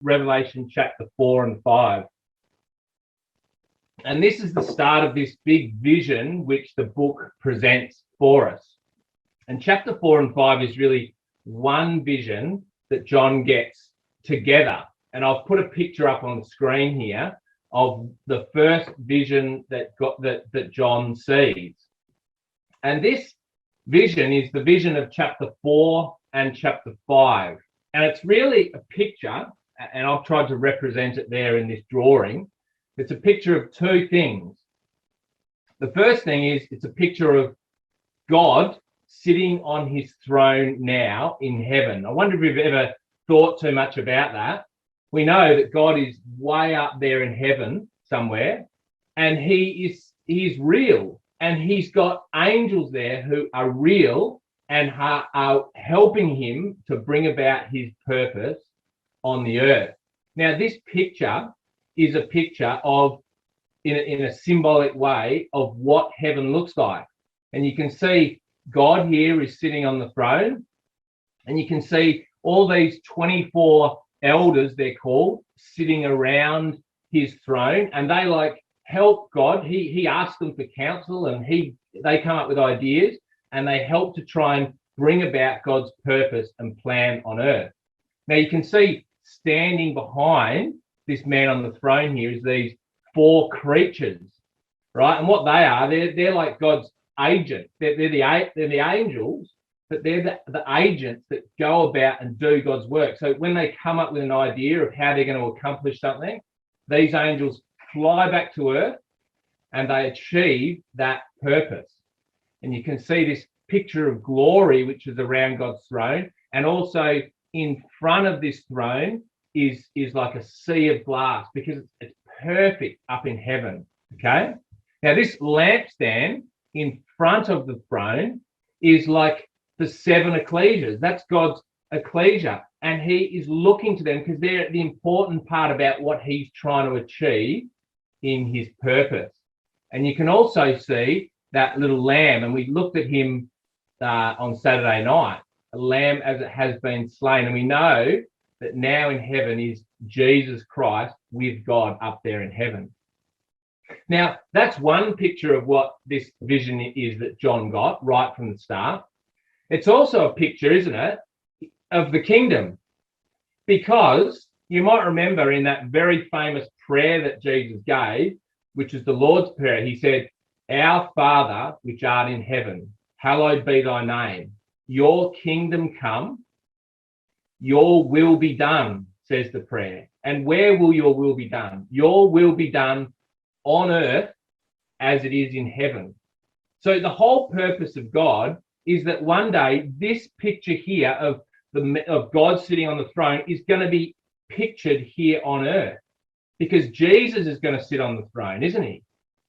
Revelation chapter 4 and 5. And this is the start of this big vision which the book presents for us. And chapter 4 and 5 is really one vision that John gets together. And I've put a picture up on the screen here of the first vision that John sees. And this vision is the vision of chapter 4 and chapter 5. And it's really a picture, and I've tried to represent it there in this drawing. It's a picture of two things. The first thing is it's a picture of God sitting on his throne now in heaven. I wonder if you've ever thought too much about that. We know that God is way up there in heaven somewhere, and he is real, and he's got angels there who are real and are helping him to bring about his purpose on the earth. Now, this picture is a picture of, in a symbolic way, of what heaven looks like. And you can see God here is sitting on the throne, and you can see all these 24 elders, they're called, sitting around his throne, and they like help God. He asks them for counsel, and they come up with ideas, and they help to try and bring about God's purpose and plan on earth. Now you can see standing behind this man on the throne here is these four creatures, right? And what they are, they're like God's agents. They're the angels, but they're the agents that go about and do God's work. So when they come up with an idea of how they're going to accomplish something, these angels fly back to earth and they achieve that purpose. And you can see this picture of glory which is around God's throne, and also in front of this throne is like a sea of glass, because it's perfect up in heaven. Okay, now this lampstand in front of the throne is like the seven ecclesias. That's God's ecclesia, and he is looking to them because they're the important part about what he's trying to achieve in his purpose. And you can also see that little lamb, and we looked at him on Saturday night, a lamb as it has been slain, and we know that now in heaven is Jesus Christ with God up there in heaven. Now, that's one picture of what this vision is that John got right from the start. It's also a picture, isn't it, of the kingdom, because you might remember in that very famous prayer that Jesus gave, which is the Lord's Prayer, he said, "Our Father, which art in heaven, hallowed be thy name. Your kingdom come, your will be done," says the prayer. And where will your will be done? Your will be done on earth as it is in heaven. So the whole purpose of God is that one day this picture here of God sitting on the throne is going to be pictured here on earth, because Jesus is going to sit on the throne, isn't he,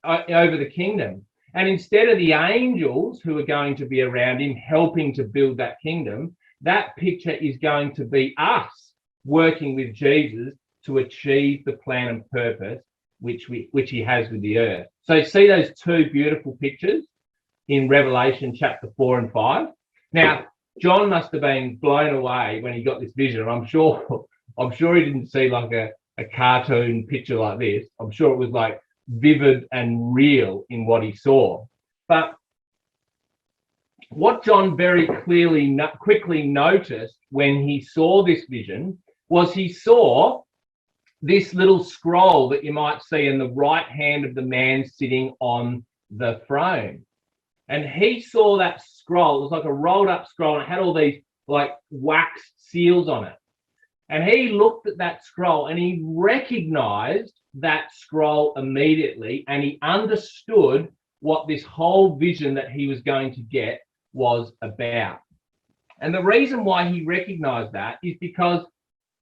over the kingdom. And instead of the angels who are going to be around him helping to build that kingdom, that picture is going to be us working with Jesus to achieve the plan and purpose which he has with the earth. So see those two beautiful pictures in Revelation chapter 4 and 5. Now, John must have been blown away when he got this vision. I'm sure he didn't see like a cartoon picture like this. I'm sure it was like vivid and real in what he saw. But what John very quickly noticed when he saw this vision was he saw this little scroll that you might see in the right hand of the man sitting on the throne. And he saw that scroll. It was like a rolled up scroll, and it had all these like wax seals on it. And he looked at that scroll and he recognized that scroll immediately, and he understood what this whole vision that he was going to get was about. And the reason why he recognized that is because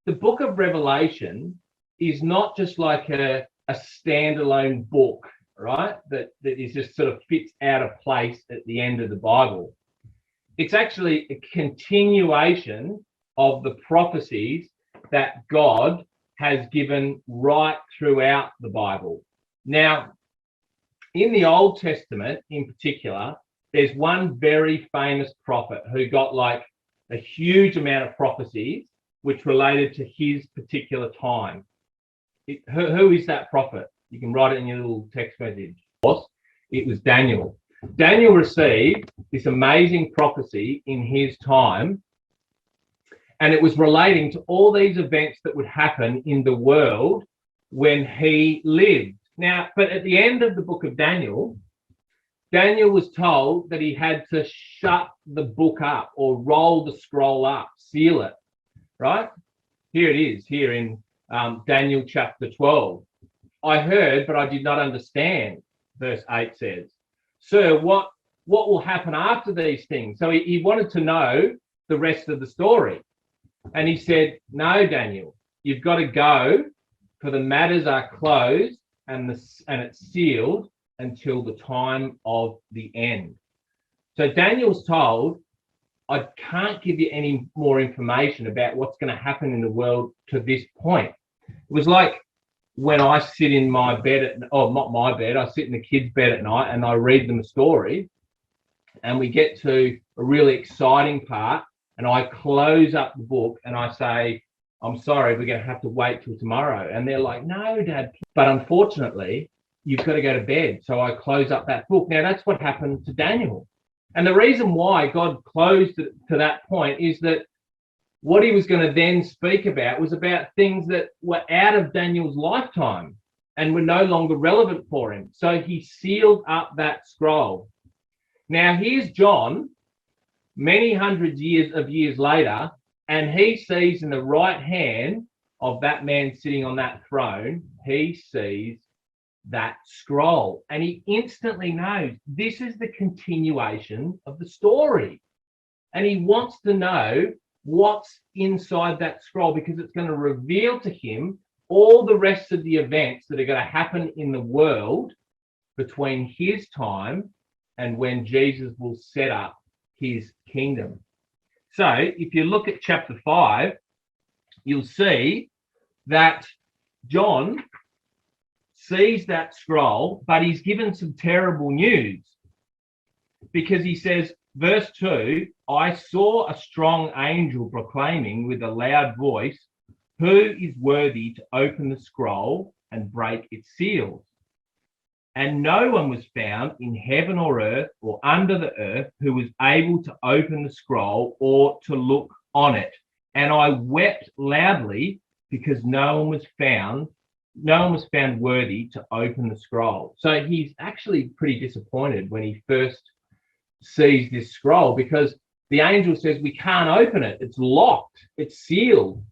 the book of Revelation is not just like a standalone book, right? That is just sort of fits out of place at the end of the Bible. It's actually a continuation of the prophecies that God has given right throughout the Bible. Now, in the Old Testament in particular, there's one very famous prophet who got like a huge amount of prophecies, which related to his particular time. Who is that prophet? You can write it in your little text message. It was Daniel. Daniel received this amazing prophecy in his time, and it was relating to all these events that would happen in the world when he lived. Now, but at the end of the book of Daniel, Daniel was told that he had to shut the book up or roll the scroll up, seal it, right? Here it is, here in Daniel chapter 12. I heard, but I did not understand, verse 8 says. Sir, what will happen after these things? So he wanted to know the rest of the story. And he said, no, Daniel, you've got to go, for the matters are closed and it's sealed until the time of the end. So Daniel's told, I can't give you any more information about what's going to happen in the world to this point. It was like when I sit in my bed, not my bed, I sit in the kids' bed at night and I read them a story, and we get to a really exciting part, and I close up the book and I say, I'm sorry, we're going to have to wait till tomorrow. And they're like, no, Dad. But unfortunately, you've got to go to bed. So I close up that book. Now, that's what happened to Daniel. And the reason why God closed it to that point is that what he was going to then speak about was about things that were out of Daniel's lifetime and were no longer relevant for him. So he sealed up that scroll. Now, here's John, many hundreds of years later, and he sees in the right hand of that man sitting on that throne, he sees that scroll, and he instantly knows this is the continuation of the story, and he wants to know what's inside that scroll, because it's going to reveal to him all the rest of the events that are going to happen in the world between his time and when Jesus will set up his kingdom. So if you look at chapter 5, you'll see that John sees that scroll, but he's given some terrible news, because he says, verse 2, I saw a strong angel proclaiming with a loud voice, who is worthy to open the scroll and break its seals? And no one was found in heaven or earth or under the earth who was able to open the scroll or to look on it. And I wept loudly, because no one was found worthy to open the scroll. So he's actually pretty disappointed when he first sees this scroll, because the angel says, we can't open it. It's locked. It's sealed.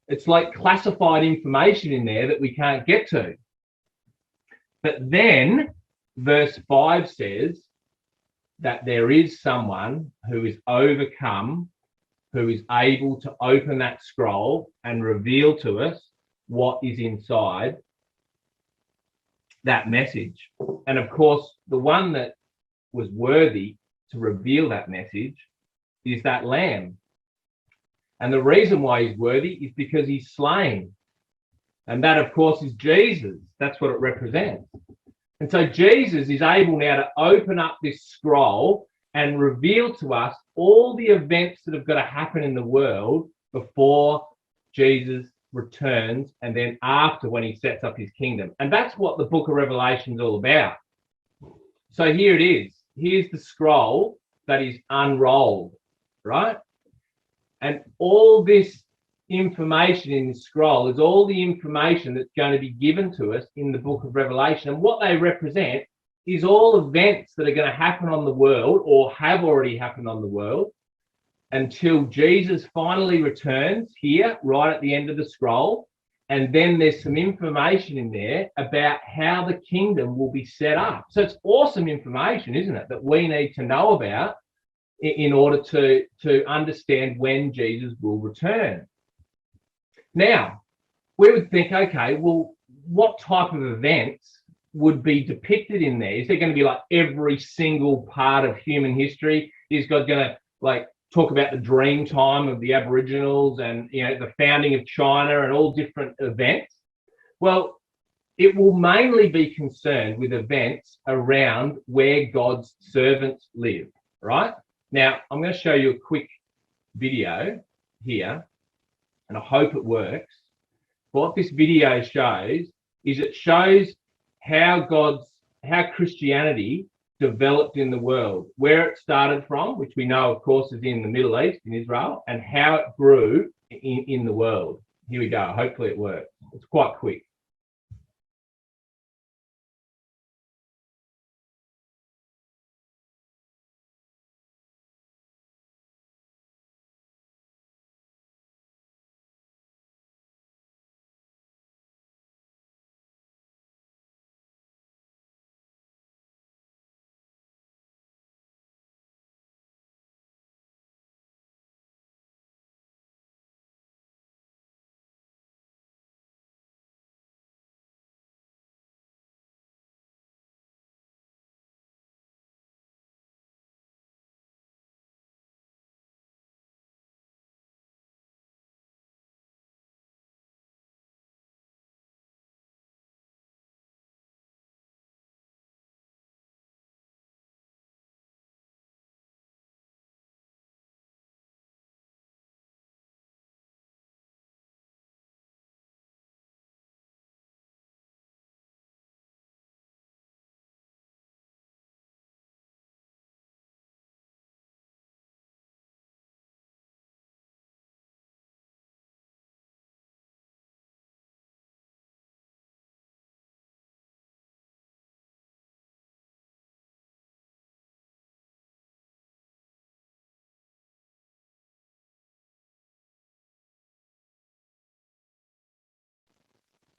It's like classified information in there that we can't get to. But then verse 5 says that there is someone who is overcome, who is able to open that scroll and reveal to us what is inside that message. And of course, the one that was worthy to reveal that message is that lamb. And the reason why he's worthy is because he's slain. And that, of course, is Jesus. That's what it represents. And so Jesus is able now to open up this scroll and reveal to us all the events that have got to happen in the world before Jesus returns, and then after, when he sets up his kingdom. And that's what the book of Revelation is all about. So here it is. Here's the scroll that is unrolled, right? And all this information in the scroll is all the information that's going to be given to us in the book of Revelation. And what they represent is all events that are going to happen on the world, or have already happened on the world, until Jesus finally returns here right at the end of the scroll. And then there's some information in there about how the kingdom will be set up. So it's awesome information, isn't it, that we need to know about in order to understand when Jesus will return. Now, we would think, okay, well, what type of events would be depicted in there? Is there going to be like every single part of human history? Is God going to like talk about the dream time of the Aboriginals and, you know, the founding of China and all different events? Well, it will mainly be concerned with events around where God's servants live, right? Now, I'm going to show you a quick video here and I hope it works. What this video shows is it shows how Christianity developed in the world, where it started from, which we know, of course, is in the Middle East, in Israel, and how it grew in the world. Here we go. Hopefully it works. It's quite quick.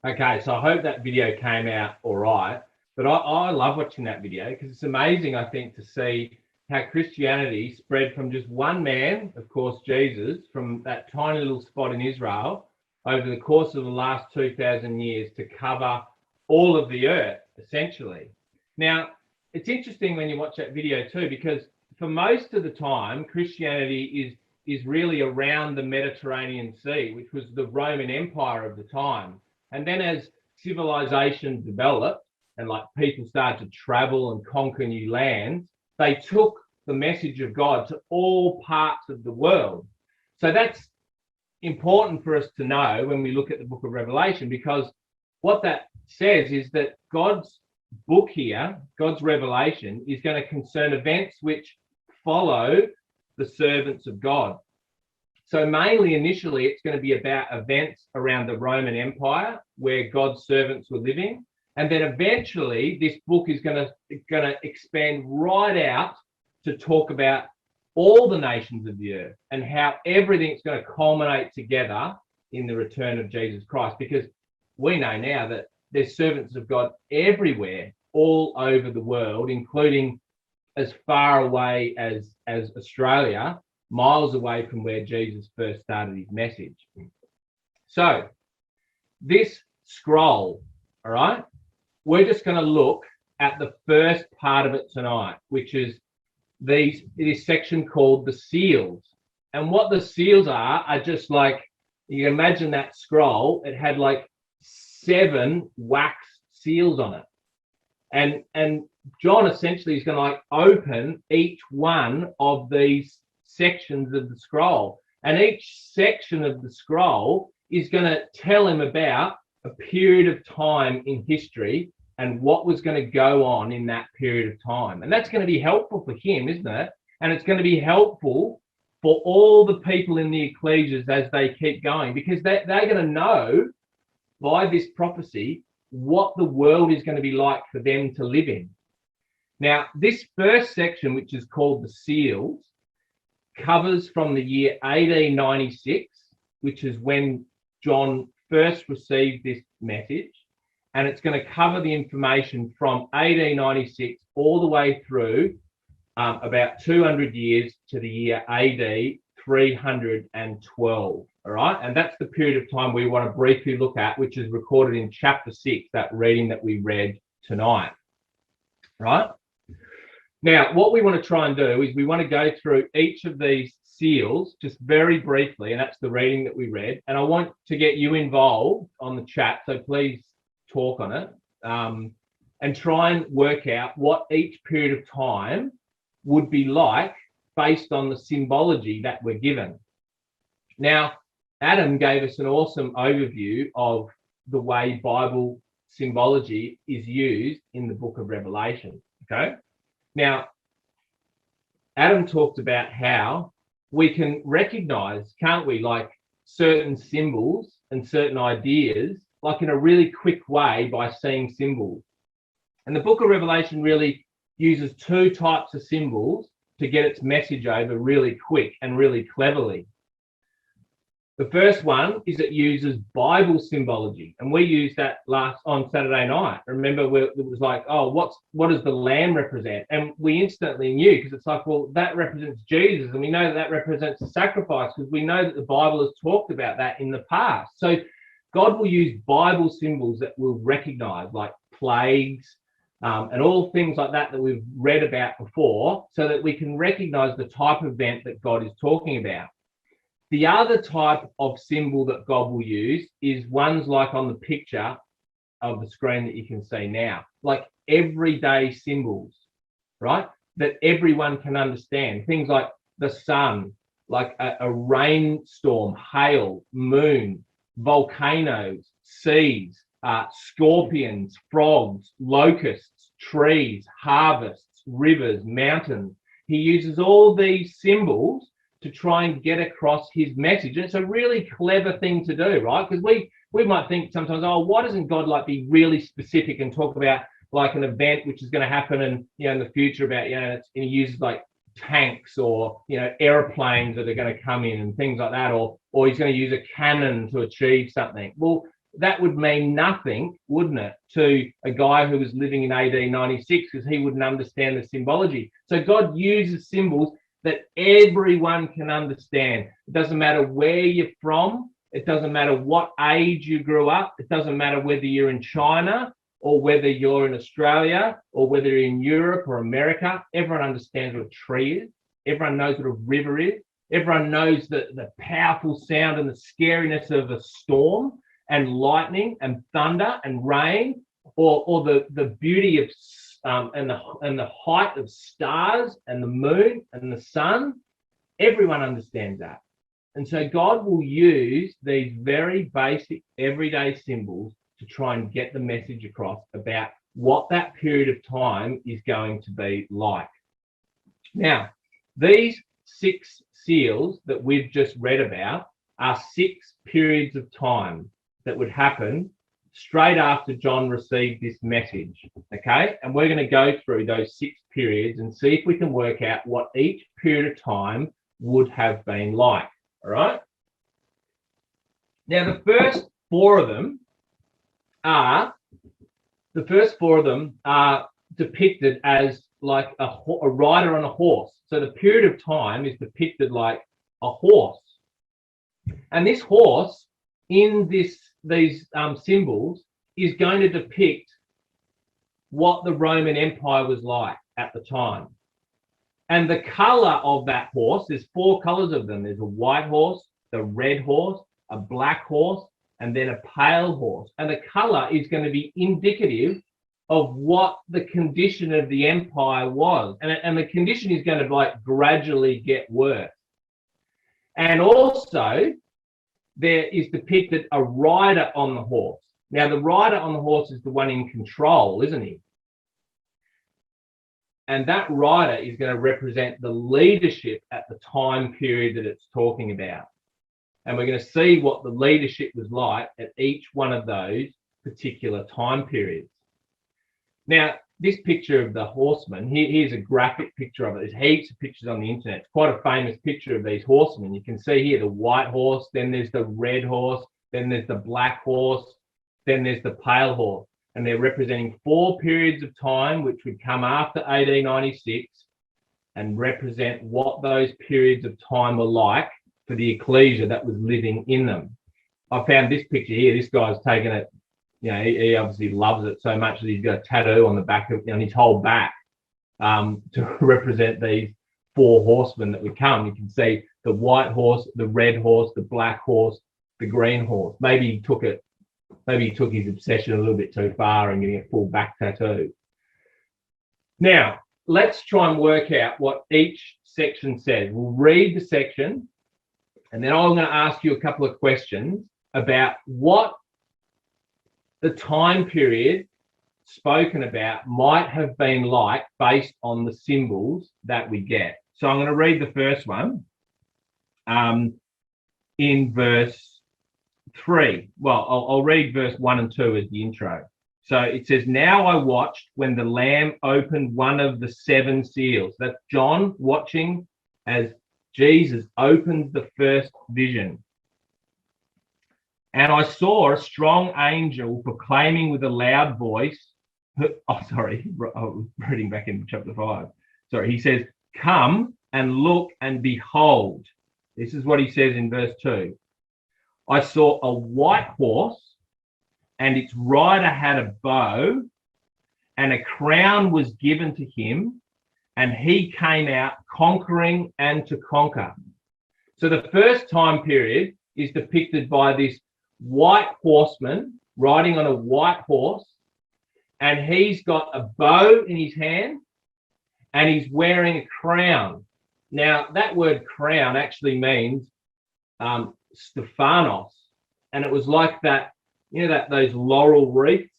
Okay, so I hope that video came out all right. But I love watching that video because it's amazing, I think, to see how Christianity spread from just one man, of course, Jesus, from that tiny little spot in Israel over the course of the last 2,000 years to cover all of the earth, essentially. Now, it's interesting when you watch that video too, because for most of the time, Christianity is really around the Mediterranean Sea, which was the Roman Empire of the time. And then as civilization developed and like people started to travel and conquer new lands, they took the message of God to all parts of the world. So that's important for us to know when we look at the book of Revelation, because what that says is that God's book here, God's revelation, is going to concern events which follow the servants of God. So mainly initially, it's going to be about events around the Roman Empire where God's servants were living. And then eventually this book is going to expand right out to talk about all the nations of the earth and how everything's going to culminate together in the return of Jesus Christ. Because we know now that there's servants of God everywhere, all over the world, including as far away as Australia, miles away from where Jesus first started his message. So this scroll, all right, we're just going to look at the first part of it tonight, which is this section called the seals. And what the seals are just like, you can imagine that scroll, it had like 7 wax seals on it. And John essentially is going to like open each one of these sections of the scroll, and each section of the scroll is going to tell him about a period of time in history and what was going to go on in that period of time. And that's going to be helpful for him, isn't it? And it's going to be helpful for all the people in the ecclesias as they keep going, because they're going to know by this prophecy what the world is going to be like for them to live in. Now, this first section, which is called the seals, covers from the year 1896, which is when John first received this message, and it's going to cover the information from 1896 all the way through about 200 years to the year AD 312. All right, and that's the period of time we want to briefly look at, which is recorded in chapter 6, that reading that we read tonight. Right? Now, what we want to try and do is we want to go through each of these seals just very briefly, and that's the reading that we read. And I want to get you involved on the chat, so please talk on it and try and work out what each period of time would be like based on the symbology that we're given. Now, Adam gave us an awesome overview of the way Bible symbology is used in the book of Revelation. Okay. Now, Adam talked about how we can recognize, can't we, like certain symbols and certain ideas, like in a really quick way by seeing symbols. And the book of Revelation really uses two types of symbols to get its message over really quick and really cleverly. The first one is it uses Bible symbology, and we used that on Saturday night. Remember, it was like, oh, what does the lamb represent? And we instantly knew, because it's like, well, that represents Jesus, and we know that that represents the sacrifice, because we know that the Bible has talked about that in the past. So God will use Bible symbols that we'll recognize, like plagues, and all things like that we've read about before, so that we can recognize the type of event that God is talking about. The other type of symbol that God will use is ones like on the picture of the screen that you can see now, like everyday symbols, right? That everyone can understand. Things like the sun, like a rainstorm, hail, moon, volcanoes, seas, scorpions, frogs, locusts, trees, harvests, rivers, mountains. He uses all these symbols to try and get across his message. And it's a really clever thing to do, right? Because we might think sometimes, oh, why doesn't God like be really specific and talk about like an event which is going to happen and in the future about, and he uses like tanks or airplanes that are going to come in and things like that, or he's going to use a cannon to achieve something. Well, that would mean nothing, wouldn't it, to a guy who was living in AD 96, because he wouldn't understand the symbology. So God uses symbols that everyone can understand. It doesn't matter where you're from. It doesn't matter what age you grew up. It doesn't matter whether you're in China or whether you're in Australia or whether you're in Europe or America. Everyone understands what a tree is. Everyone knows what a river is. Everyone knows the powerful sound and the scariness of a storm and lightning and thunder and rain, or the beauty of and the height of stars and the moon and the sun. Everyone understands that. And so God will use these very basic everyday symbols to try and get the message across about what that period of time is going to be like. Now, these 6 seals that we've just read about are 6 periods of time that would happen straight after John received this message, okay? And we're going to go through those 6 periods and see if we can work out what each period of time would have been like, all right? Now, the first 4 of them are depicted as like a rider on a horse. So the period of time is depicted like a horse. And this horse in these symbols is going to depict what the Roman Empire was like at the time. And the color of that horse, there's 4 colors of them. There's a white horse, the red horse, a black horse, and then a pale horse. And the color is going to be indicative of what the condition of the empire was. And the condition is going to like gradually get worse. And also, there is depicted a rider on the horse. Now, the rider on the horse is the one in control, isn't he? And that rider is going to represent the leadership at the time period that it's talking about. And we're going to see what the leadership was like at each one of those particular time periods. Now, this picture of the horsemen, here's a graphic picture of it. There's heaps of pictures on the internet. It's quite a famous picture of these horsemen. You can see here the white horse, then there's the red horse, then there's the black horse, then there's the pale horse. And they're representing 4 periods of time which would come after AD 96 and represent what those periods of time were like for the ecclesia that was living in them. I found this picture here. This guy's taken it. He obviously loves it so much that he's got a tattoo on the back of his whole back to represent these 4 horsemen that would come. You can see the white horse, the red horse, the black horse, the green horse. Maybe he took his obsession a little bit too far and getting a full back tattoo. Now, let's try and work out what each section says. We'll read the section And then I'm going to ask you a couple of questions about what the time period spoken about might have been like based on the symbols that we get. So I'm going to read the first one in verse 3. Well, I'll read verse 1 and 2 as the intro. So it says, now I watched when the Lamb opened one of the 7 seals. That's John watching as Jesus opens the first vision. And I saw a strong angel proclaiming with a loud voice, I was reading back in chapter 5. Sorry, he says, come and look and behold. This is what he says in verse 2. I saw a white horse, and its rider had a bow, and a crown was given to him, and he came out conquering and to conquer. So the first time period is depicted by this white horseman riding on a white horse, and he's got a bow in his hand, and he's wearing a crown. Now, that word crown actually means Stephanos, and it was like that, you know, that those laurel wreaths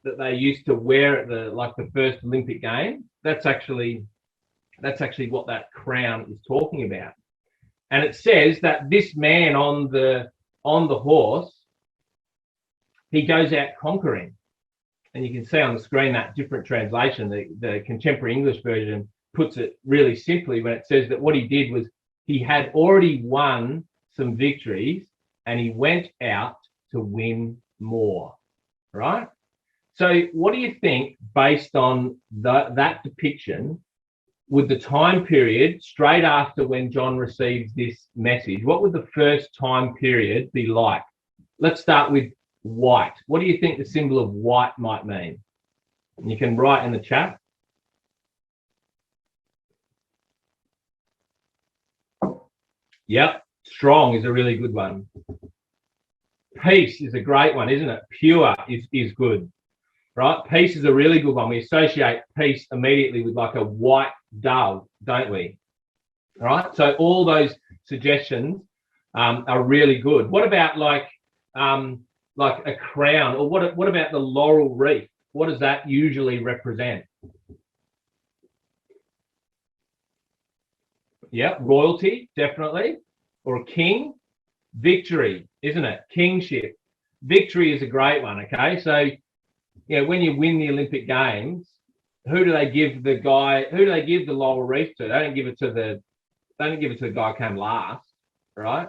that they used to wear at the first Olympic Games. That's actually what that crown is talking about. And it says that this man on the horse, he goes out conquering. And you can see on the screen that different translation. The contemporary English version puts it really simply when it says that what he did was he had already won some victories and he went out to win more, right? So what do you think, based on that depiction, with the time period straight after when John receives this message, what would the first time period be like? Let's start with white. What do you think the symbol of white might mean? And you can write in the chat. Yep, strong is a really good one. Peace is a great one, isn't it? Pure is good, right? Peace is a really good one. We associate peace immediately with like a white dove, don't we? All right, so all those suggestions are really good. What about like a crown, or what about the laurel wreath? What does that usually represent? Yeah, royalty, definitely. Or a king. Victory, isn't it? Kingship. Victory is a great one, okay? So, yeah, when you win the Olympic Games, who do they give the laurel wreath to? They don't give it to the guy who came last, right?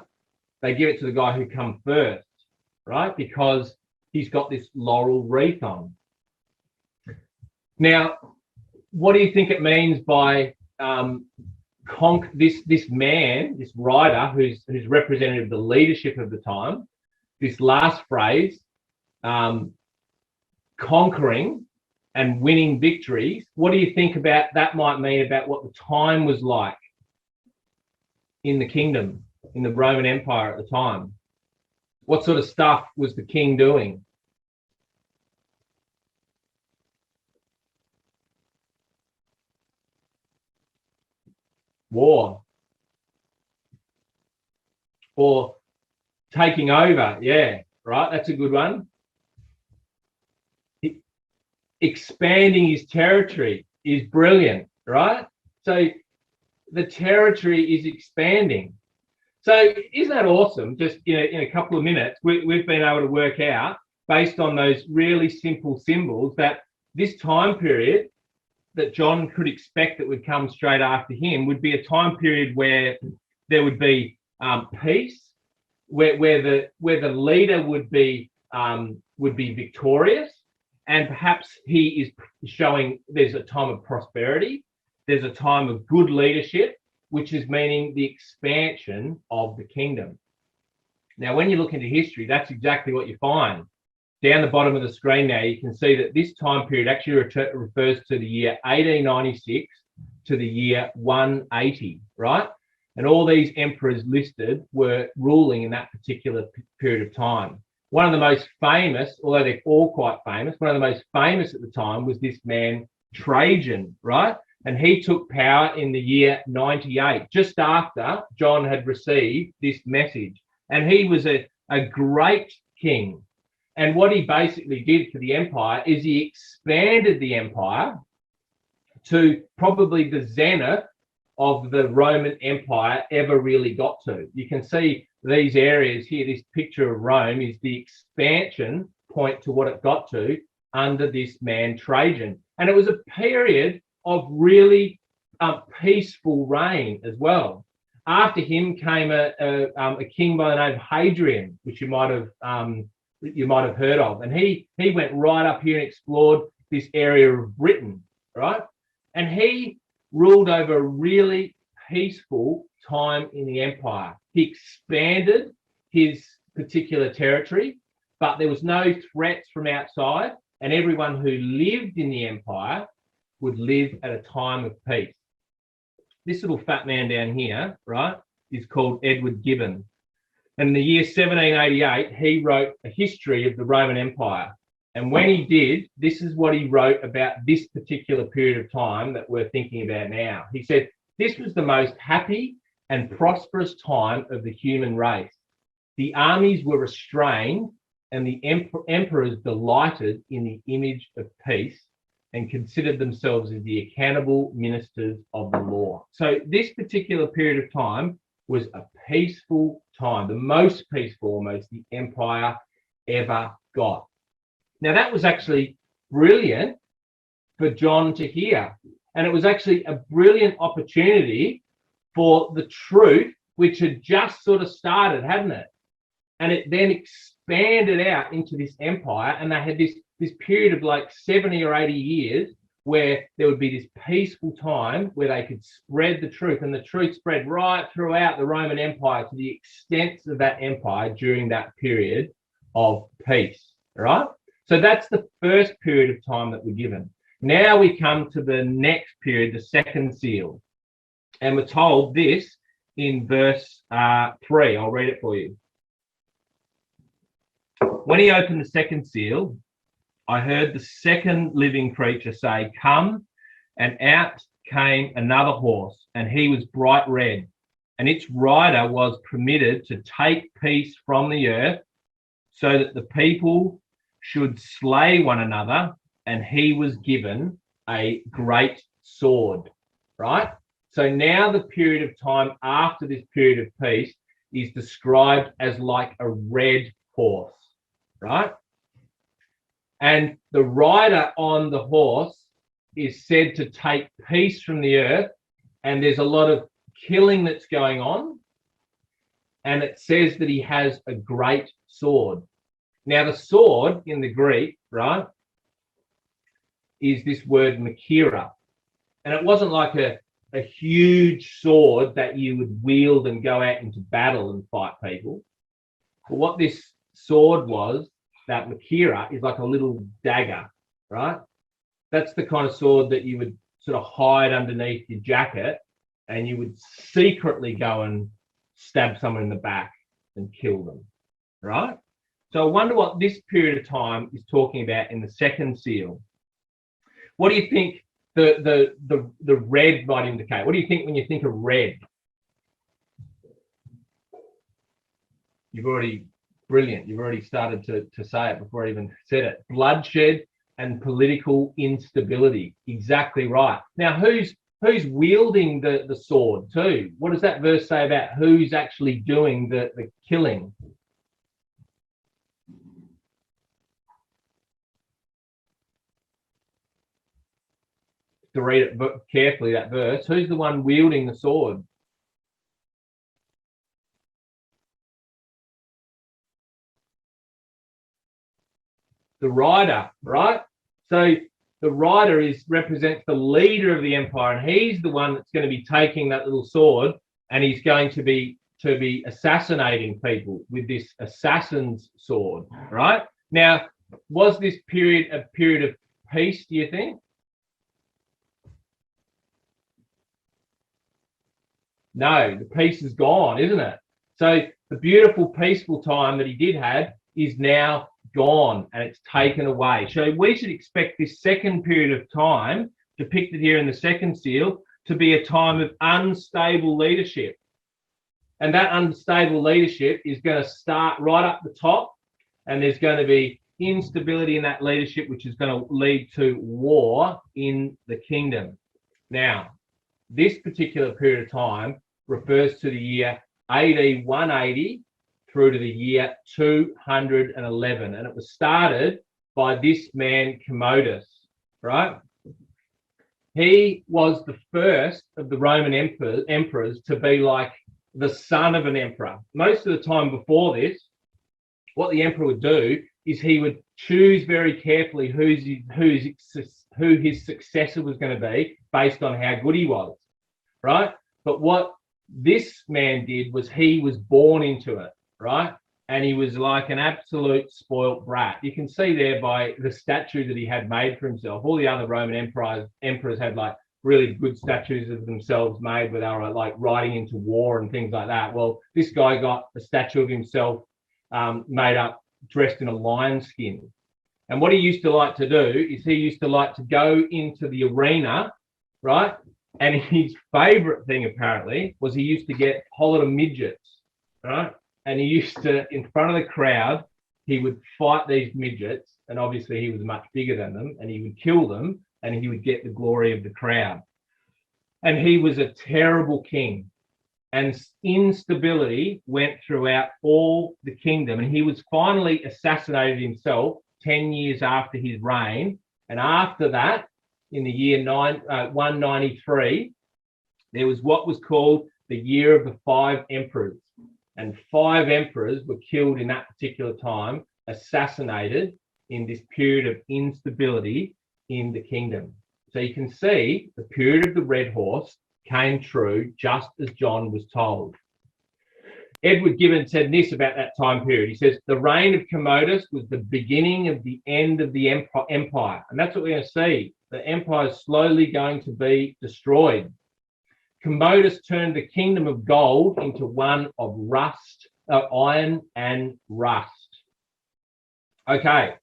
They give it to the guy who come first, right? Because he's got this laurel wreath on. Now, what do you think it means by this man, this rider who's representative of the leadership of the time, this last phrase, conquering and winning victories? What do you think about that might mean about what the time was like in the kingdom, in the Roman Empire at the time? What sort of stuff was the king doing? War. Or taking over. Yeah, right. That's a good one. Expanding his territory is brilliant, right? So the territory is expanding. So isn't that awesome? Just in a couple of minutes, we've been able to work out, based on those really simple symbols, that this time period that John could expect that would come straight after him would be a time period where there would be peace, where the leader would be victorious, and perhaps he is showing there's a time of prosperity, there's a time of good leadership, which is meaning the expansion of the kingdom. Now, when you look into history, that's exactly what you find. Down the bottom of the screen now, you can see that this time period actually refers to the year 1896 to the year 180, right? And all these emperors listed were ruling in that particular period of time. One of the most famous, although they're all quite famous, one of the most famous at the time was this man, Trajan, right? And he took power in the year 98, just after John had received this message. And he was a great king. And what he basically did for the empire is he expanded the empire to probably the zenith of the Roman Empire ever really got to. You can see these areas here, this picture of Rome is the expansion point to what it got to under this man Trajan. And it was a period of really peaceful reign as well. After him came a king by the name of Hadrian, which you might have heard of, and he went right up here and explored this area of Britain, right? And he ruled over a really peaceful time in the empire. He expanded his particular territory, but there was no threats from outside, and everyone who lived in the empire would live at a time of peace. This little fat man down here, right, is called Edward Gibbon. And in the year 1788, he wrote a history of the Roman Empire. And when he did, this is what he wrote about this particular period of time that we're thinking about now. He said, this was the most happy and prosperous time of the human race. The armies were restrained and the emperors delighted in the image of peace and considered themselves as the accountable ministers of the law. So this particular period of time was a peaceful time, the most peaceful almost the empire ever got. Now that was actually brilliant for John to hear. And it was actually a brilliant opportunity for the truth, which had just sort of started, hadn't it? And it then expanded out into this empire, and they had this period of like 70 or 80 years where there would be this peaceful time where they could spread the truth, and the truth spread right throughout the Roman Empire to the extent of that empire during that period of peace, right? So that's the first period of time that we're given. Now we come to the next period, the second seal. And we're told this in verse 3. I'll read it for you. When he opened the second seal, I heard the second living creature say, "Come," and out came another horse, and he was bright red, and its rider was permitted to take peace from the earth, so that the people should slay one another, and he was given a great sword, right? So now the period of time after this period of peace is described as like a red horse, right? And the rider on the horse is said to take peace from the earth, and there's a lot of killing that's going on, and it says that he has a great sword. Now, the sword in the Greek, right, is this word makira. And it wasn't like a huge sword that you would wield and go out into battle and fight people. But what this sword was, that makira, is like a little dagger, right? That's the kind of sword that you would sort of hide underneath your jacket, and you would secretly go and stab someone in the back and kill them, right? So I wonder what this period of time is talking about in the second seal. What do you think the red might indicate? What do you think when you think of red? You've already, brilliant, you've already started to say it before I even said it. Bloodshed and political instability. Exactly right. Now, who's wielding the sword too? What does that verse say about who's actually doing the killing? To read it carefully, that verse, who's the one wielding the sword? The rider, right? So the rider represents the leader of the empire, and he's the one that's going to be taking that little sword, and he's going to be assassinating people with this assassin's sword, right? Now, was this period a period of peace, do you think? No, the peace is gone, isn't it? So the beautiful, peaceful time that he did have is now gone, and it's taken away. So we should expect this second period of time depicted here in the second seal, to be a time of unstable leadership. And that unstable leadership is going to start right up the top, and there's going to be instability in that leadership, which is going to lead to war in the kingdom. Now, this particular period of time refers to the year AD 180 through to the year 211, and it was started by this man COMMODUS, right? He was the first of the Roman emperors to be like the son of an emperor. Most of the time before this, what the emperor would do is he would choose very carefully who his successor was going to be based on how good he was, right? But what this man did was he was born into it, right? And he was like an absolute spoilt brat. You can see there by the statue that he had made for himself. All the other Roman emperors had like really good statues of themselves made where they were like riding into war and things like that. Well, this guy got a statue of himself made up, dressed in a lion skin. And what he used to like to do is he used to like to go into the arena, right? And his favorite thing apparently was he used to get a whole lot of midgets, right? And he used to, in front of the crowd, he would fight these midgets, and obviously he was much bigger than them, and he would kill them, and he would get the glory of the crowd. And he was a terrible king, and instability went throughout all the kingdom, and he was finally assassinated himself 10 years after his reign. And after that, in the year 193, there was what was called the year of the 5 emperors. And 5 emperors were killed in that particular time, assassinated in this period of instability in the kingdom. So you can see the period of the red horse came true just as John was told. Edward Gibbon said this about that time period. He says, the reign of COMMODUS was the beginning of the end of the empire. And that's what we're going to see. The empire is slowly going to be destroyed. COMMODUS turned the kingdom of gold into one of iron and rust. Okay,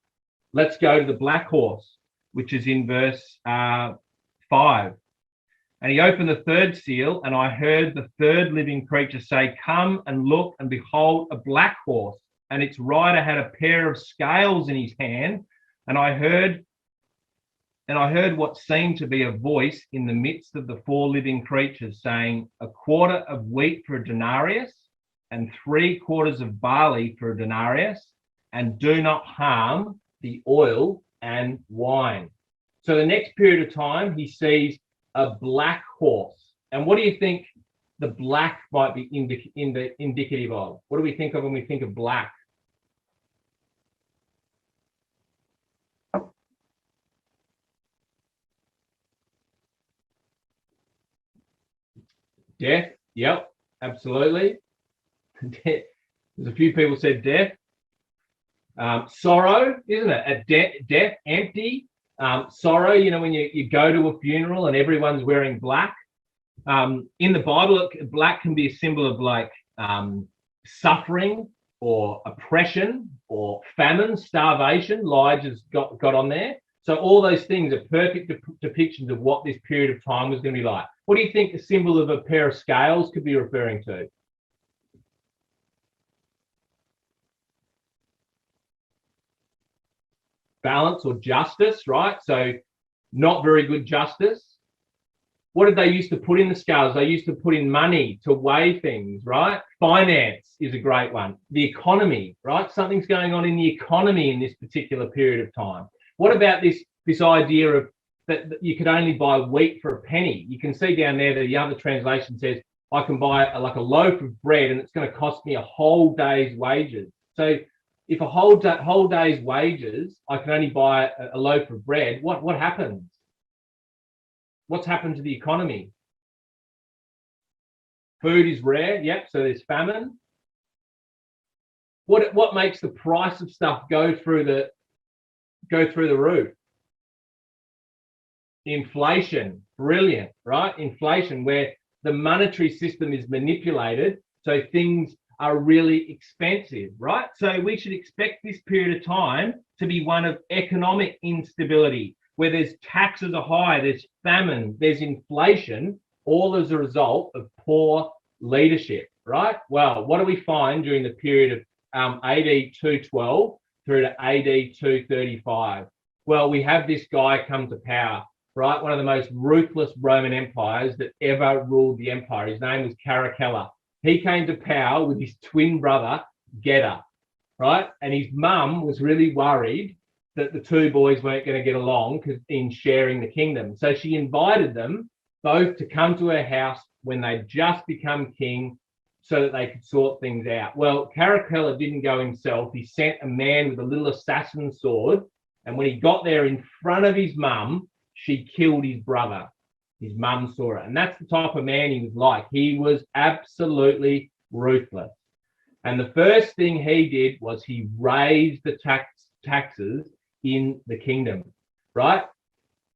let's go to the black horse, which is in verse 5. And he opened the third seal, and I heard the third living creature say, come and look, and behold, a black horse, and its rider had a pair of scales in his hand. And I heard what seemed to be a voice in the midst of the 4 living creatures saying, a quarter of wheat for a denarius, and 3 quarters of barley for a denarius, and do not harm the oil and wine. So the next period of time, he sees a black horse. And what do you think the black might be indicative of? What do we think of when we think of black? Death. Yep, absolutely. There's a few people said death. Sorrow, isn't it? Death, empty. Sorrow, you know, when you go to a funeral and everyone's wearing black. In the Bible, black can be a symbol of like suffering or oppression or famine, starvation. Elijah's got on there. So all those things are perfect depictions of what this period of time was going to be like. What do you think the symbol of a pair of scales could be referring to? Balance or justice, right? So not very good justice. What did they used to put in the scales? They used to put in money to weigh things, right? Finance is a great one. The economy, right? Something's going on in the economy in this particular period of time. What about this idea of that you could only buy wheat for a penny? You can see down there that the other translation says, I can buy like a loaf of bread and it's going to cost me a whole day's wages. So if a whole day's wages, I can only buy a loaf of bread, what happens? What's happened to the economy? Food is rare, yep, so there's famine. What makes the price of stuff go through the roof? Inflation. Brilliant, right? Inflation, where the monetary system is manipulated, so things are really expensive, right? So we should expect this period of time to be one of economic instability. where there's taxes are high, there's famine, there's inflation, all as a result of poor leadership, right? Well, what do we find during the period of AD 212 through to AD 235? Well, we have this guy come to power, right? One of the most ruthless Roman empires that ever ruled the empire. His name was CARACALLA. He came to power with his twin brother, Geta, right? And his mum was really worried that the two boys weren't going to get along in sharing the kingdom. So she invited them both to come to her house when they'd just become king so that they could sort things out. Well, Caracalla didn't go himself. He sent a man with a little assassin sword. And when he got there in front of his mum, she killed his brother. His mum saw it. And that's the type of man he was like. He was absolutely ruthless. And the first thing he did was he raised the taxes in the kingdom, right?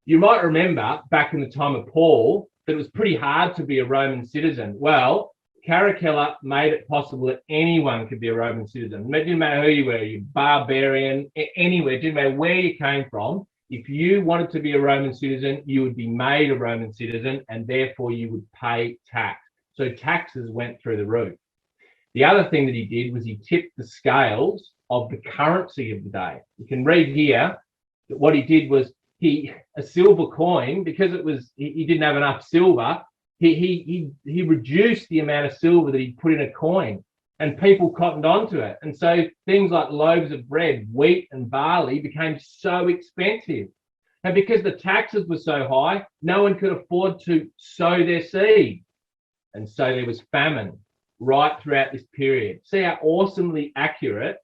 You might remember back in the time of Paul that it was pretty hard to be a Roman citizen. Well, Caracalla made it possible that anyone could be a Roman citizen. It didn't matter who you were, you barbarian, anywhere, it didn't matter where you came from. If you wanted to be a Roman citizen, you would be made a Roman citizen and therefore you would pay tax. So taxes went through the roof. The other thing that he did was he tipped the scales of the currency of the day. You can read here that what he did was a silver coin, because he didn't have enough silver, he reduced the amount of silver that he put in a coin, and people cottoned onto it. And so things like loaves of bread, wheat and barley became so expensive. And because the taxes were so high, no one could afford to sow their seed. And so there was famine right throughout this period. See how awesomely accurate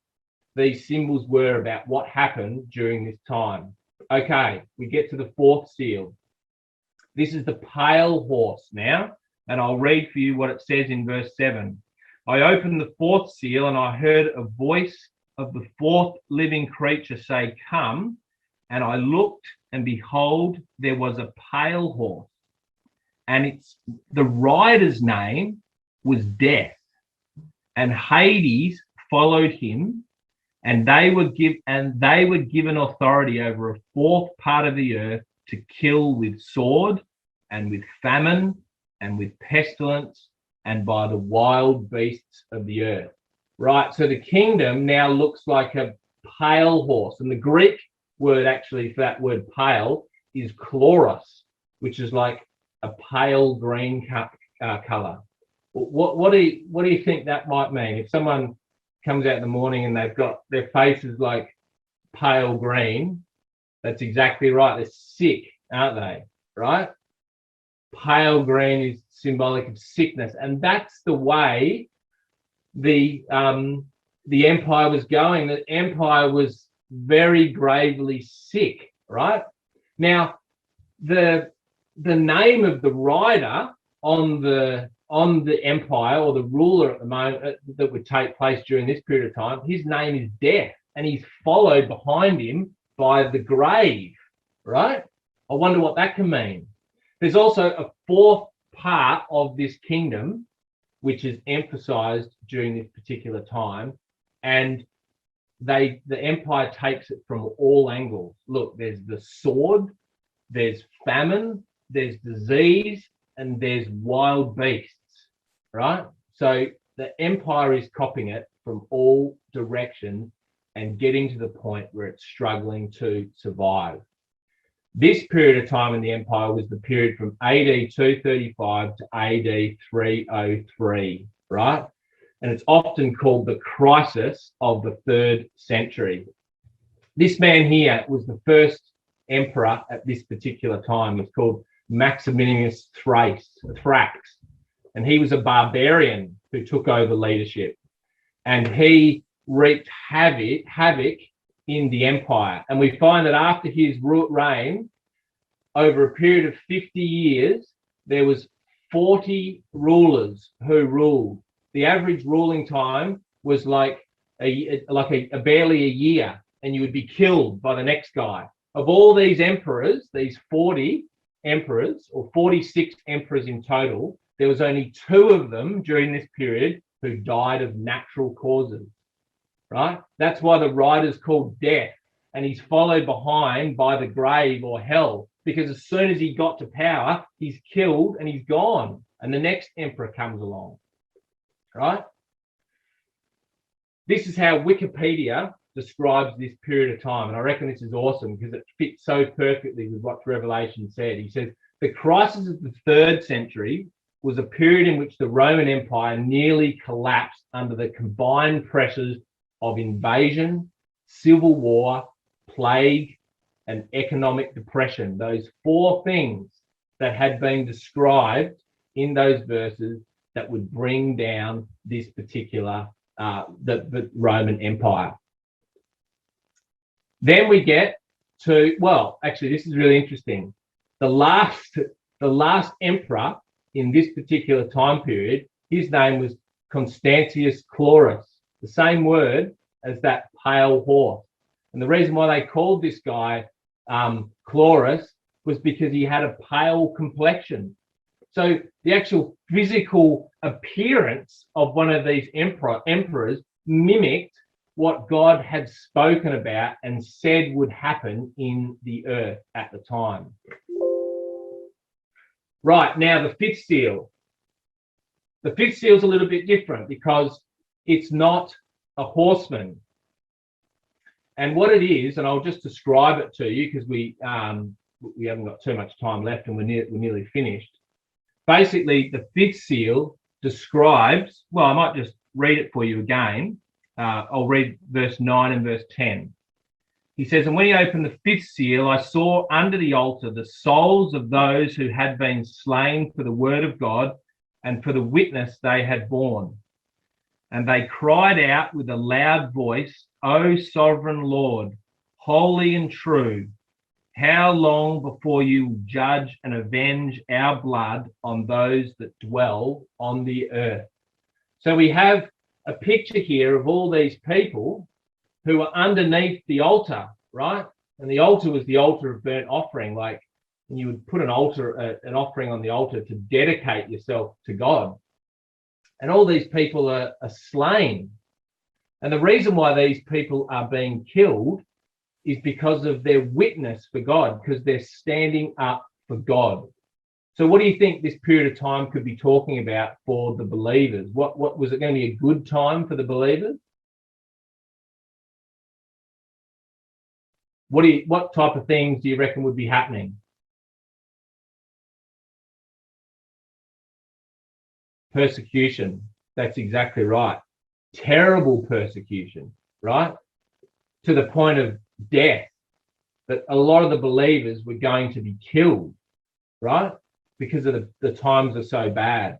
these symbols were about what happened during this time. Okay, we get to the fourth seal. This is the pale horse now, and I'll read for you what it says in verse 7. I opened the fourth seal, and I heard a voice of the fourth living creature say, "Come." And I looked, and behold, there was a pale horse, and the rider's name was Death, and Hades followed him, and they were given authority over a fourth part of the earth to kill with sword and with famine and with pestilence and by the wild beasts of the earth. Right, so the kingdom now looks like a pale horse, and the Greek word actually for that word pale is CHLORUS, which is like a pale green color. What do you think that might mean? If someone comes out in the morning and they've got their faces like pale green, that's exactly right. They're sick, aren't they? Right? Pale green is symbolic of sickness, and that's the way the empire was going. The empire was very gravely sick. Right? Now, the name of the rider on the empire, or the ruler at the moment that would take place during this period of time, his name is Death, and he's followed behind him by the grave, right? I wonder what that can mean. There's also a fourth part of this kingdom which is emphasized during this particular time, and the empire takes it from all angles. Look, there's the sword, there's famine, there's disease, and there's wild beasts, right? So the empire is copying it from all directions and getting to the point where it's struggling to survive. This period of time in the empire was the period from AD 235 to AD 303, right? And it's often called the crisis of the 3rd century. This man here was the first emperor at this particular time. It's called Maximinus Thrax, and he was a barbarian who took over leadership, and he wreaked havoc in the empire. And we find that after his reign, over a period of 50 years, there was 40 rulers who ruled. The average ruling time was like barely a year, and you would be killed by the next guy. Of all these emperors, these 40 emperors, or 46 emperors in total, there was only 2 of them during this period who died of natural causes, right? That's why the rider's called Death, and he's followed behind by the grave or hell, because as soon as he got to power, he's killed and he's gone, and the next emperor comes along, right? This is how Wikipedia describes this period of time, and I reckon this is awesome because it fits so perfectly with what Revelation said. He says, the crisis of the 3rd century was a period in which the Roman Empire nearly collapsed under the combined pressures of invasion, civil war, plague, and economic depression. Those 4 things that had been described in those verses that would bring down this particular, the Roman Empire. Then we get to, well, actually, this is really interesting. The last emperor in this particular time period, his name was Constantius CHLORUS, the same word as that pale horse. And the reason why they called this guy CHLORUS was because he had a pale complexion. So the actual physical appearance of one of these emperors mimicked what God had spoken about and said would happen in the earth at the time. Right, now the 5th seal. The 5th seal is a little bit different because it's not a horseman. And what it is, and I'll just describe it to you because we haven't got too much time left and we're nearly finished. Basically, the 5th seal describes, well, I might just read it for you again. I'll read verse 9 and verse 10. He says, and when he opened the 5th seal, I saw under the altar the souls of those who had been slain for the word of God and for the witness they had borne. And they cried out with a loud voice, O sovereign Lord, holy and true, how long before you judge and avenge our blood on those that dwell on the earth? So we have a picture here of all these people who are underneath the altar, right? And the altar was the altar of burnt offering, like you would put an offering on the altar to dedicate yourself to God. And all these people are slain. And the reason why these people are being killed is because of their witness for God, because they're standing up for God. So what do you think this period of time could be talking about for the believers? What was it going to be a good time for the believers? What type of things do you reckon would be happening? Persecution. That's exactly right. Terrible persecution, right? To the point of death, that a lot of the believers were going to be killed, right? Because of the times are so bad.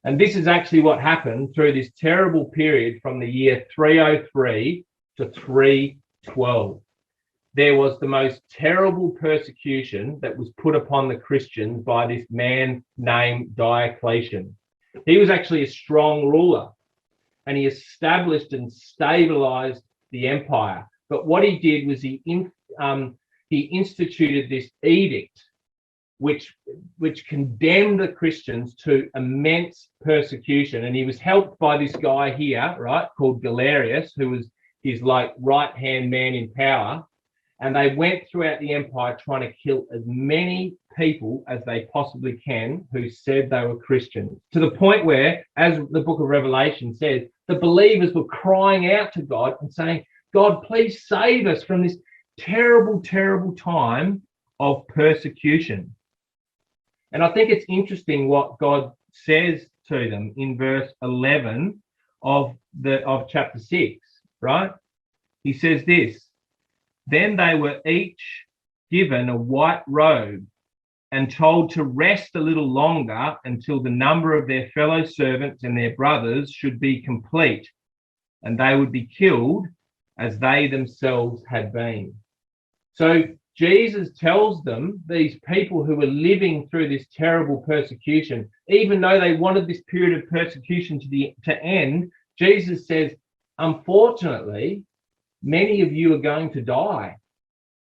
And this is actually what happened through this terrible period from the year 303 to 312. There was the most terrible persecution that was put upon the Christians by this man named Diocletian. He was actually a strong ruler, and he established and stabilized the empire. But what he did was he instituted this edict, which condemned the Christians to immense persecution. And he was helped by this guy here, right, called Galerius, who was his like right-hand man in power. And they went throughout the empire trying to kill as many people as they possibly can who said they were Christians, to the point where, as the book of Revelation says, the believers were crying out to God and saying, God, please save us from this terrible, terrible time of persecution. And I think it's interesting what God says to them in verse 11 of chapter 6, right? He says this, then they were each given a white robe and told to rest a little longer until the number of their fellow servants and their brothers should be complete, and they would be killed as they themselves had been. So Jesus tells them, these people who were living through this terrible persecution, even though they wanted this period of persecution to end, Jesus says, unfortunately, many of you are going to die,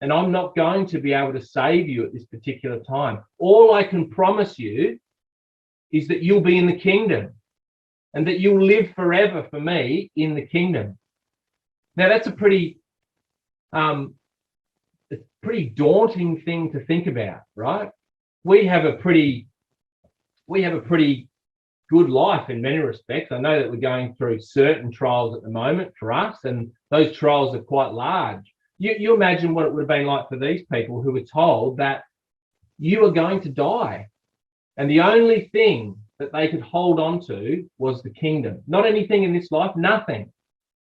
and I'm not going to be able to save you at this particular time. All I can promise you is that you'll be in the kingdom and that you'll live forever for me in the kingdom. Now, that's a pretty pretty daunting thing to think about, right? We have a pretty good life in many respects. I know that we're going through certain trials at the moment for us, and those trials are quite large. You imagine what it would have been like for these people who were told that you are going to die, and the only thing that they could hold on to was the kingdom. Not anything in this life, nothing.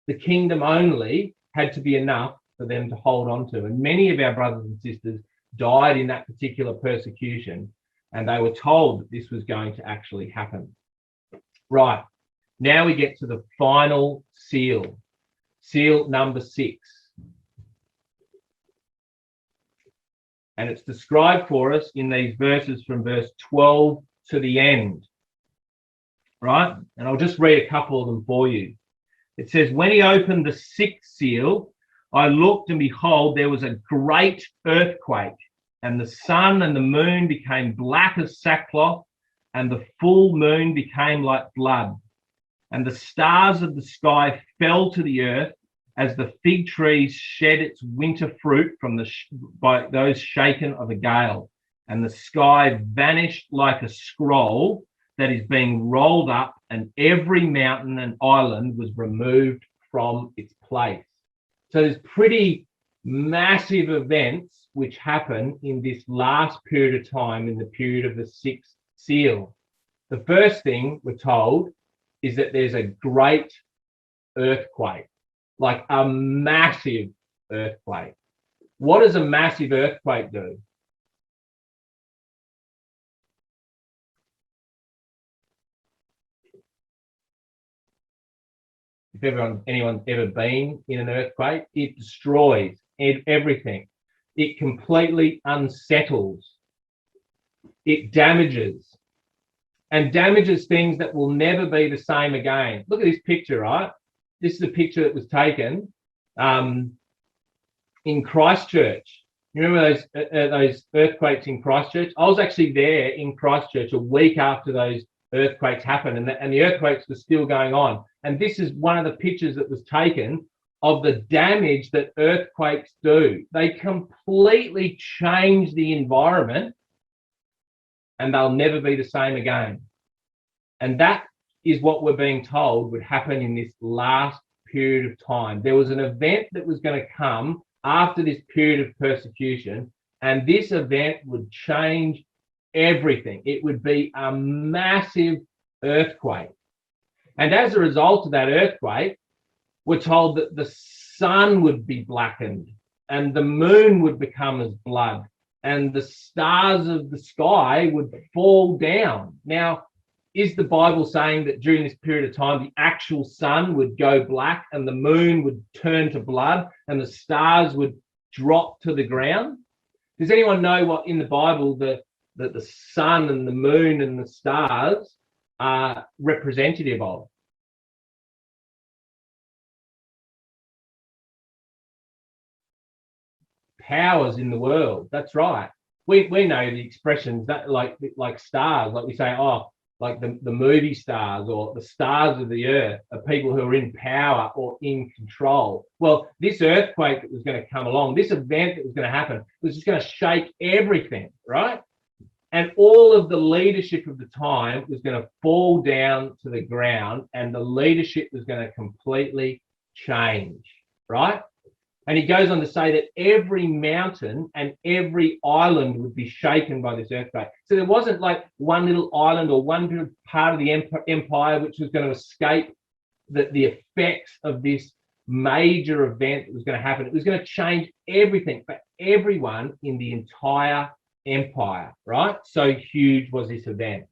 The kingdom only had to be enough for them to hold on to. And many of our brothers and sisters died in that particular persecution, and they were told that this was going to actually happen. Right, now we get to the final seal, seal number 6. And it's described for us in these verses from verse 12 to the end. Right, and I'll just read a couple of them for you. It says, when he opened the 6th seal, I looked, and behold, there was a great earthquake, and the sun and the moon became black as sackcloth, and the full moon became like blood, and the stars of the sky fell to the earth, as the fig tree shed its winter fruit from by those shaken of a gale, and the sky vanished like a scroll that is being rolled up, and every mountain and island was removed from its place. So there's pretty massive events which happen in this last period of time, in the period of the 6th seal. The first thing we're told is that there's a great earthquake, like a massive earthquake. What does a massive earthquake do? If anyone's ever been in an earthquake, it destroys everything. It completely unsettles. It damages, and damages things that will never be the same again. Look at this picture, right? This is a picture that was taken in Christchurch. You remember those earthquakes in Christchurch? I was actually there in Christchurch a week after those earthquakes happened, and the earthquakes were still going on. And this is one of the pictures that was taken of the damage that earthquakes do. They completely change the environment, and they'll never be the same again. And that is what we're being told would happen in this last period of time. There was an event that was going to come after this period of persecution, and this event would change everything. It would be a massive earthquake. And as a result of that earthquake, we're told that the sun would be blackened, and the moon would become as blood, and the stars of the sky would fall down. Now, is the Bible saying that during this period of time, the actual sun would go black, and the moon would turn to blood, and the stars would drop to the ground? Does anyone know what in the Bible that the sun and the moon and the stars are representative of? Powers in the world. That's right. We know the expressions that like stars, like we say, oh, like the movie stars or the stars of the earth are people who are in power or in control. Well, this earthquake that was going to come along, this event that was going to happen, was just going to shake everything, right? And all of the leadership of the time was going to fall down to the ground, and the leadership was going to completely change, right? And he goes on to say that every mountain and every island would be shaken by this earthquake. So there wasn't like one little island or one little part of the empire which was going to escape the effects of this major event that was going to happen. It was going to change everything for everyone in the entire empire, right? So huge was this event.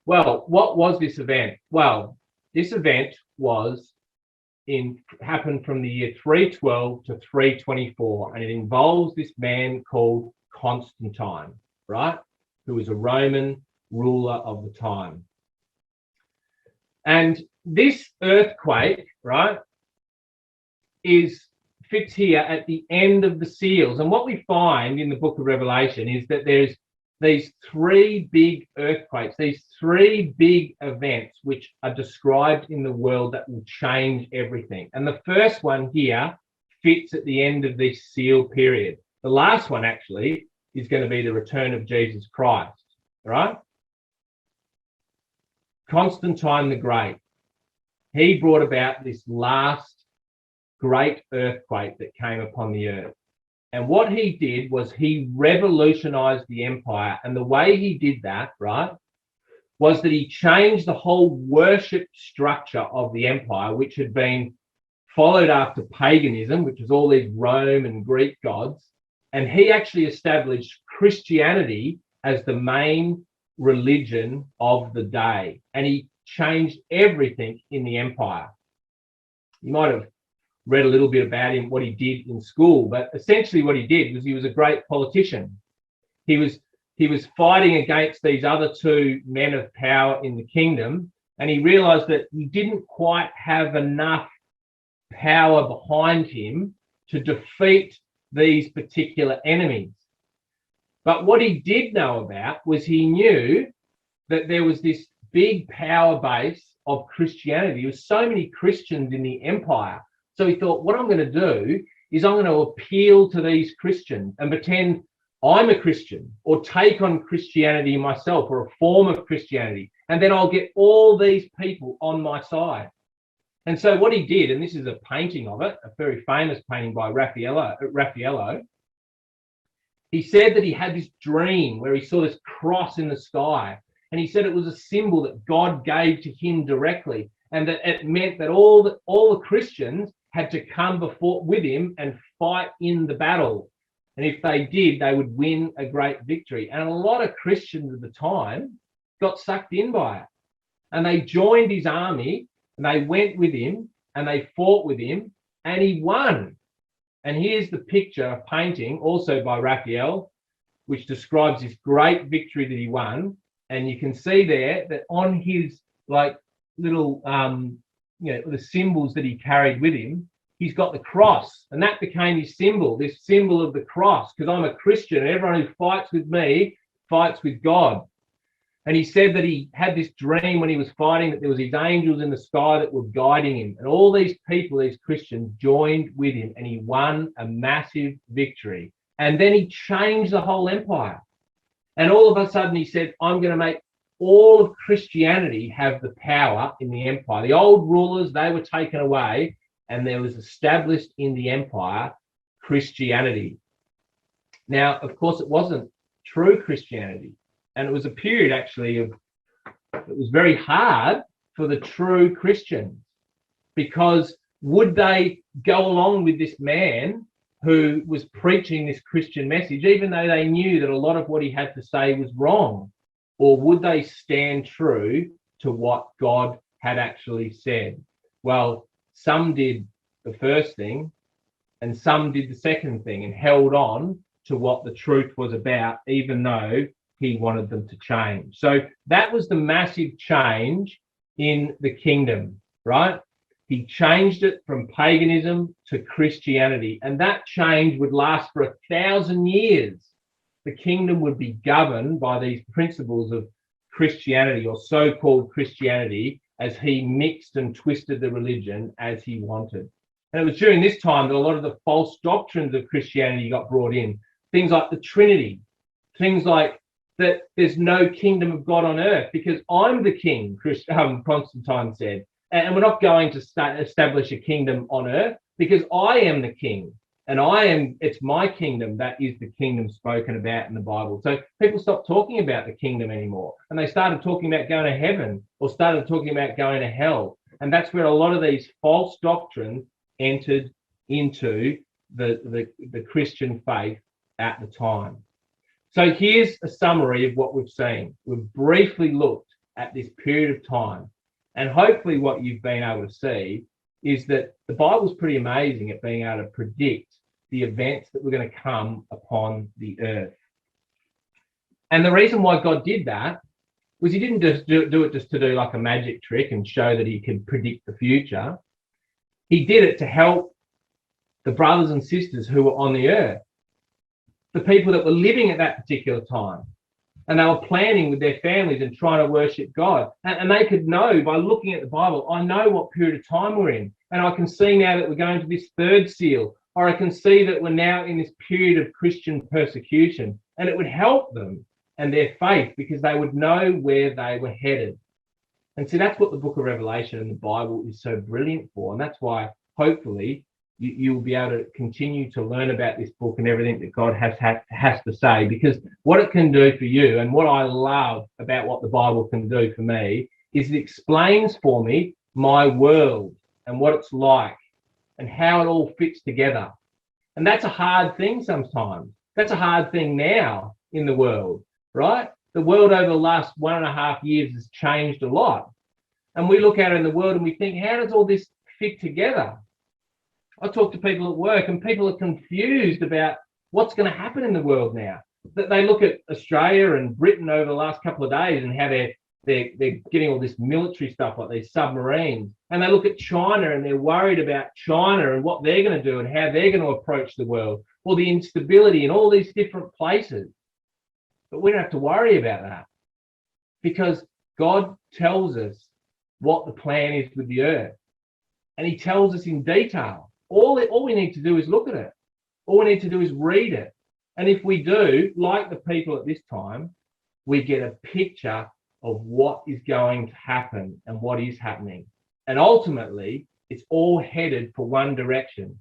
Well, what was this event? Well, this event happened from the year 312 to 324, and it involves this man called Constantine, right? Who was a Roman ruler of the time. And this earthquake, right, fits here at the end of the seals. And what we find in the book of Revelation is that there's these 3 big earthquakes, these 3 big events which are described in the world that will change everything. And the first one here fits at the end of this seal period. The last one actually is going to be the return of Jesus Christ, right? Constantine the Great, he brought about this last great earthquake that came upon the earth. And what he did was he revolutionized the empire. And the way he did that, right, was that he changed the whole worship structure of the empire, which had been followed after paganism, which was all these Rome and Greek gods. And he actually established Christianity as the main religion of the day. And he changed everything in the empire. You might have read a little bit about him, what he did in school, but essentially what he did was he was a great politician. He was fighting against these other two men of power in the kingdom, and he realized that he didn't quite have enough power behind him to defeat these particular enemies. But what he did know about was he knew that there was this big power base of Christianity. There were so many Christians in the empire. So he thought, what I'm going to do is I'm going to appeal to these Christians and pretend I'm a Christian, or take on Christianity myself, or a form of Christianity, and then I'll get all these people on my side. And so what he did, and this is a painting of it, a very famous painting by Raffaello, he said that he had this dream where he saw this cross in the sky, and he said it was a symbol that God gave to him directly, and that it meant that all the Christians had to come with him and fight in the battle. And if they did, they would win a great victory. And a lot of Christians at the time got sucked in by it. And they joined his army, and they went with him, and they fought with him, and he won. And here's the picture, a painting, also by Raphael, which describes this great victory that he won. And you can see there that on his little, the symbols that he carried with him, he's got the cross, and that became his symbol, this symbol of the cross, because I'm a Christian, and everyone who fights with me fights with God. And he said that he had this dream when he was fighting, that there was these angels in the sky that were guiding him, and all these people, these Christians, joined with him, and he won a massive victory. And then he changed the whole empire. And all of a sudden he said, I'm going to make all of Christianity have the power in the empire. The old rulers, they were taken away, and there was established in the empire Christianity. Now, of course, it wasn't true Christianity. And it was a period actually it was very hard for the true Christians, because would they go along with this man who was preaching this Christian message, even though they knew that a lot of what he had to say was wrong? Or would they stand true to what God had actually said? Well, some did the first thing, and some did the second thing, and held on to what the truth was about, even though he wanted them to change. So that was the massive change in the kingdom, right? He changed it from paganism to Christianity, and that change would last for 1,000 years. The kingdom would be governed by these principles of Christianity, or so-called Christianity, as he mixed and twisted the religion as he wanted. And it was during this time that a lot of the false doctrines of Christianity got brought in. Things like the Trinity, things like that there's no kingdom of God on earth because I'm the king, Constantine said. And we're not going to establish a kingdom on earth because I am the king. And it's my kingdom that is the kingdom spoken about in the Bible. So people stopped talking about the kingdom anymore. And they started talking about going to heaven, or started talking about going to hell. And that's where a lot of these false doctrines entered into the Christian faith at the time. So here's a summary of what we've seen. We've briefly looked at this period of time. And hopefully what you've been able to see is that the Bible's pretty amazing at being able to predict the events that were going to come upon the earth. And the reason why God did that was he didn't just do it just to do like a magic trick and show that he could predict the future. He did it to help the brothers and sisters who were on the earth, the people that were living at that particular time. And they were planning with their families and trying to worship God. And they could know by looking at the Bible, I know what period of time we're in. And I can see now that we're going to this third seal. or I can see that we're now in this period of Christian persecution, and it would help them and their faith because they would know where they were headed. And see, that's what the book of Revelation and the Bible is so brilliant for. And that's why, hopefully, you'll be able to continue to learn about this book and everything that God has to say, because what it can do for you, and what I love about what the Bible can do for me, is it explains for me my world and what it's like and how it all fits together. And that's a hard thing sometimes. That's a hard thing now in the world, right? The world over the last 1.5 years has changed a lot. And we look at it in the world and we think, how does all this fit together? I talk to people at work and people are confused about what's going to happen in the world now. That they look at Australia and Britain over the last couple of days and how they're getting all this military stuff like these submarines. And they look at China and they're worried about China and what they're going to do and how they're going to approach the world, or the instability in all these different places. But we don't have to worry about that, because God tells us what the plan is with the earth. And he tells us in detail. All we need to do is look at it. All we need to do is read it. And if we do, like the people at this time, we get a picture of what is going to happen and what is happening. And ultimately, it's all headed for one direction.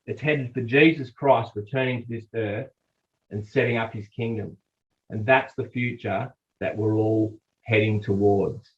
It's headed for Jesus Christ returning to this earth and setting up his kingdom. And that's the future that we're all heading towards.